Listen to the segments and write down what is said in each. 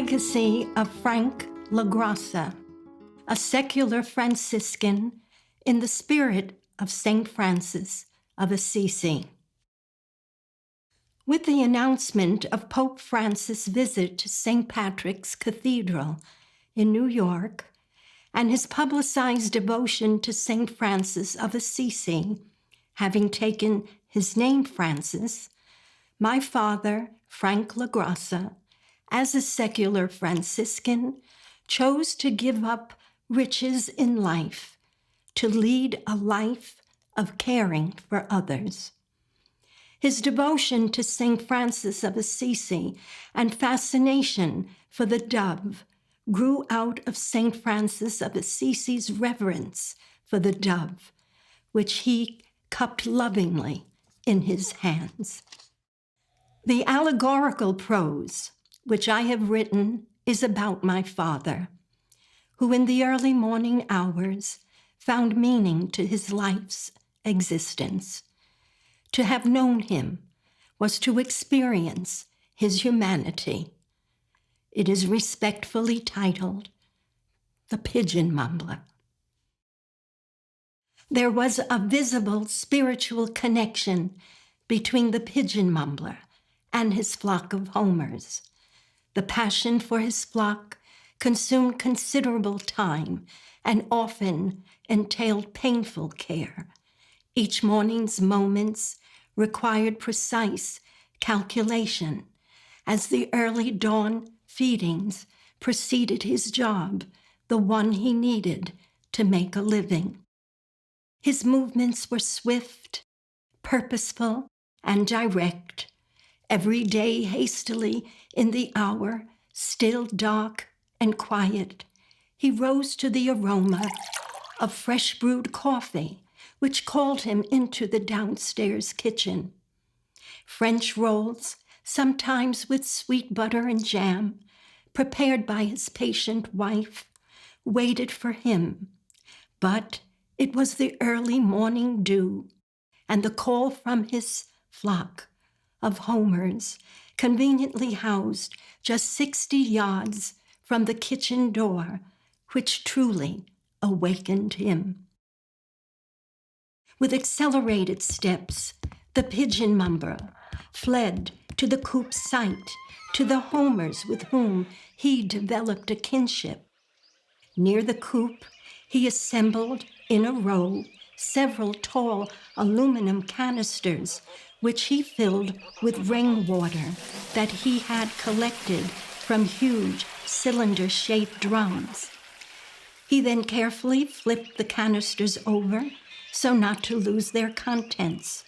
legacy of Frank La Grassa, a secular Franciscan in the spirit of St. Francis of Assisi. With the announcement of Pope Francis' visit to St. Patrick's Cathedral in New York and his publicized devotion to St. Francis of Assisi, having taken his name Francis, my father, Frank La Grassa, as a secular Franciscan, chose to give up riches in life to lead a life of caring for others. His devotion to St. Francis of Assisi and fascination for the dove grew out of St. Francis of Assisi's reverence for the dove, which he cupped lovingly in his hands. The allegorical prose which I have written is about my father, who in the early morning hours found meaning to his life's existence. To have known him was to experience his humanity. It is respectfully titled The Pigeon Mumbler. There was a visible spiritual connection between the Pigeon Mumbler and his flock of homers. The passion for his flock consumed considerable time and often entailed painful care. Each morning's moments required precise calculation, as the early dawn feedings preceded his job, the one he needed to make a living. His movements were swift, purposeful, and direct. Every day hastily in the hour, still dark and quiet, he rose to the aroma of fresh brewed coffee, which called him into the downstairs kitchen. French rolls, sometimes with sweet butter and jam, prepared by his patient wife, waited for him. But it was the early morning dew and the call from his flock of homers, conveniently housed just 60 yards from the kitchen door, which truly awakened him. With accelerated steps, the Pigeon Mumbler fled to the coop's site, to the homers with whom he developed a kinship. Near the coop, he assembled in a row several tall aluminum canisters, which he filled with rainwater that he had collected from huge cylinder-shaped drums. He then carefully flipped the canisters over so not to lose their contents,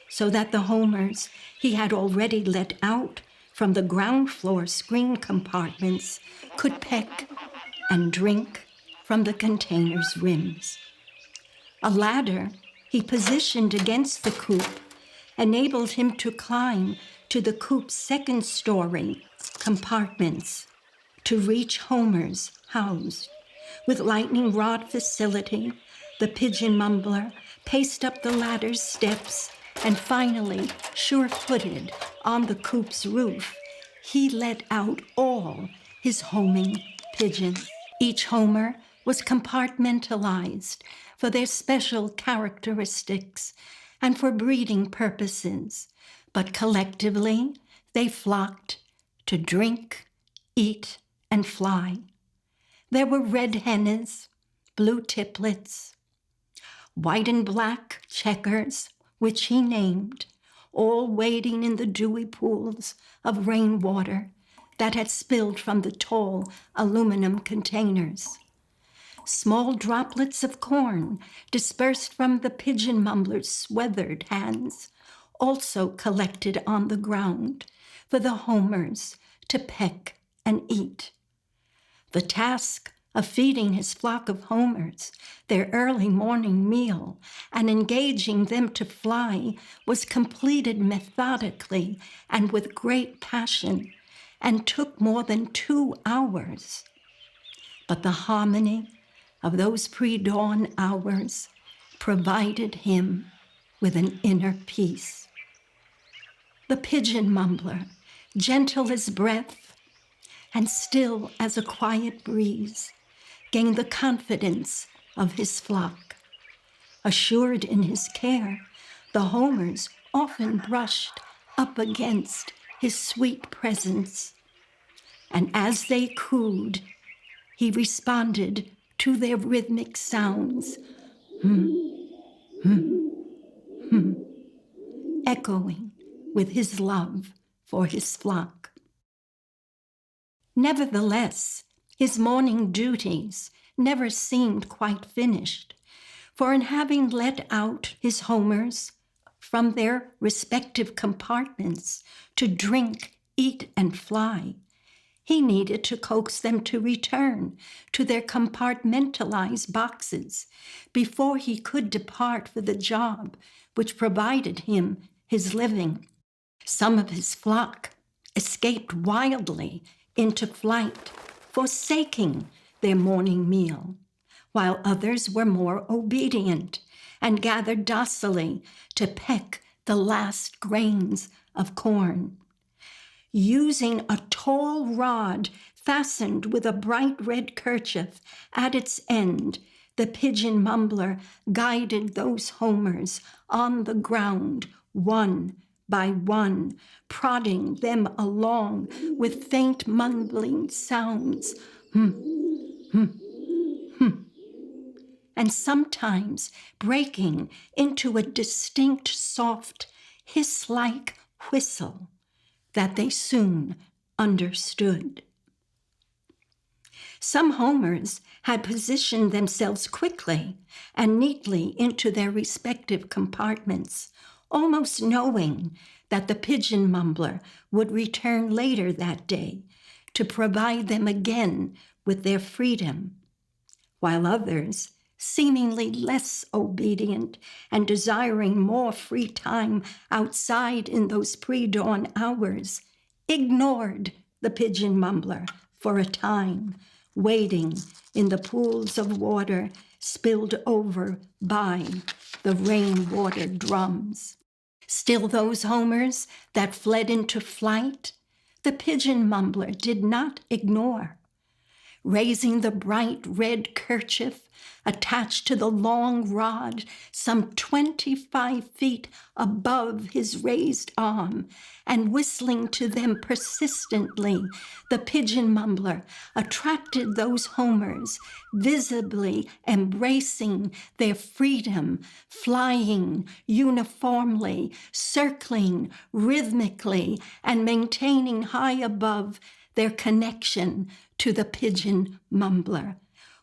so that the homers he had already let out from the ground floor screen compartments could peck and drink from the container's rims. A ladder he positioned against the coop enabled him to climb to the coop's second-story compartments to reach homers housed. With lightning rod facility, the Pigeon Mumbler paced up the ladder's steps and finally, sure-footed on the coop's roof, he let out all his homing pigeons. Each homer was compartmentalized for their special characteristics and for breeding purposes, but collectively they flocked to drink, eat, and fly. There were red hennas, blue tiplets, white and black checkers, which he named, all wading in the dewy pools of rainwater that had spilled from the tall aluminum containers. Small droplets of corn dispersed from the Pigeon Mumbler's sweathered hands also collected on the ground for the homers to peck and eat. The task of feeding his flock of homers their early morning meal and engaging them to fly was completed methodically and with great passion and took more than 2 hours. But the harmony of those pre-dawn hours provided him with an inner peace. The Pigeon Mumbler, gentle as breath, and still as a quiet breeze, gained the confidence of his flock. Assured in his care, the homers often brushed up against his sweet presence, and as they cooed, he responded to their rhythmic sounds, echoing with his love for his flock. Nevertheless, his morning duties never seemed quite finished, for in having let out his homers from their respective compartments to drink, eat, and fly, he needed to coax them to return to their compartmentalized boxes before he could depart for the job which provided him his living. Some of his flock escaped wildly into flight, forsaking their morning meal, while others were more obedient and gathered docilely to peck the last grains of corn. Using a tall rod fastened with a bright red kerchief at its end, the Pigeon Mumbler guided those homers on the ground one by one, prodding them along with faint mumbling sounds, and sometimes breaking into a distinct, soft, hiss-like whistle that they soon understood. Some homers had positioned themselves quickly and neatly into their respective compartments, almost knowing that the Pigeon Mumbler would return later that day to provide them again with their freedom, while others, seemingly less obedient and desiring more free time outside in those pre-dawn hours, ignored the Pigeon Mumbler for a time, wading in the pools of water spilled over by the rainwater drums. Still, those homers that fled into flight, the Pigeon Mumbler did not ignore. Raising the bright red kerchief attached to the long rod some 25 feet above his raised arm and whistling to them persistently, the Pigeon Mumbler attracted those homers, visibly embracing their freedom, flying uniformly, circling rhythmically, and maintaining high above their connection to the Pigeon Mumbler,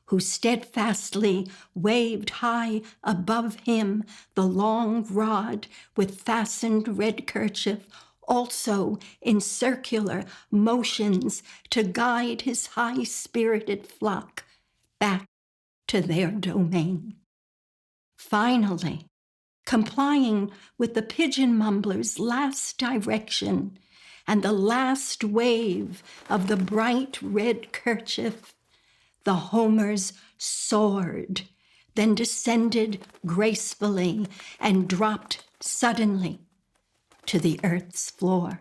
who steadfastly waved high above him the long rod with fastened red kerchief, also in circular motions to guide his high-spirited flock back to their domain. Finally, complying with the Pigeon Mumbler's last direction and the last wave of the bright red kerchief, the homers soared, then descended gracefully and dropped suddenly to the earth's floor.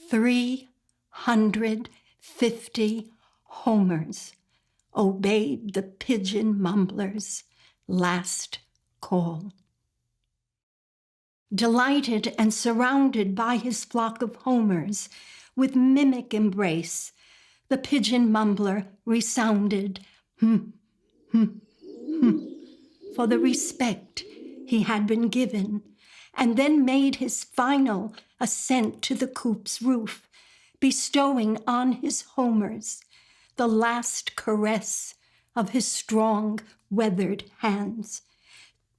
350 homers obeyed the Pigeon Mumbler's last call. Delighted and surrounded by his flock of homers, with mimic embrace, the Pigeon Mumbler resounded, for the respect he had been given, and then made his final ascent to the coop's roof, bestowing on his homers the last caress of his strong, weathered hands.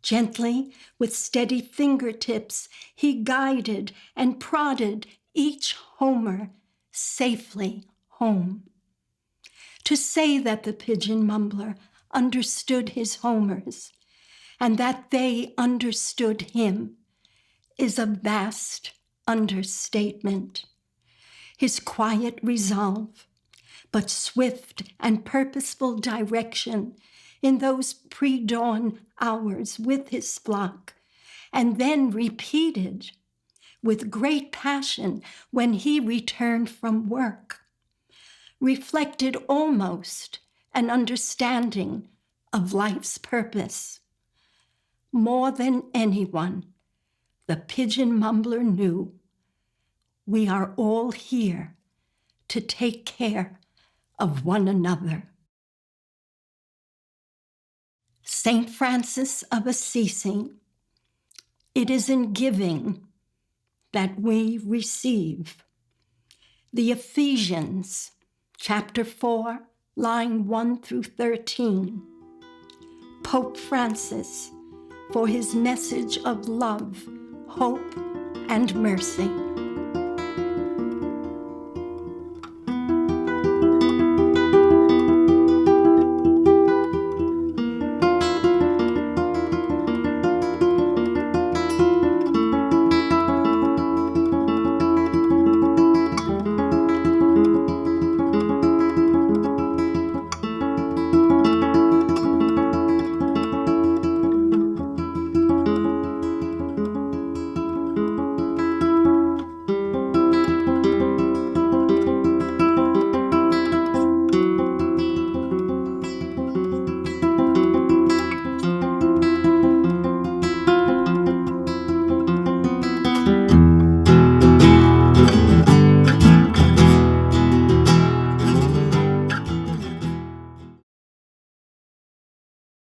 Gently, with steady fingertips, he guided and prodded each homer safely home. To say that the Pigeon Mumbler understood his homers and that they understood him is a vast understatement. His quiet resolve, but swift and purposeful direction in those pre-dawn hours with his flock, and then repeated with great passion when he returned from work, reflected almost an understanding of life's purpose. More than anyone, the Pigeon Mumbler knew we are all here to take care of one another. Saint Francis of Assisi, it is in giving that we receive. The Ephesians, chapter 4, line 1 through 13. Pope Francis, for his message of love, hope, and mercy.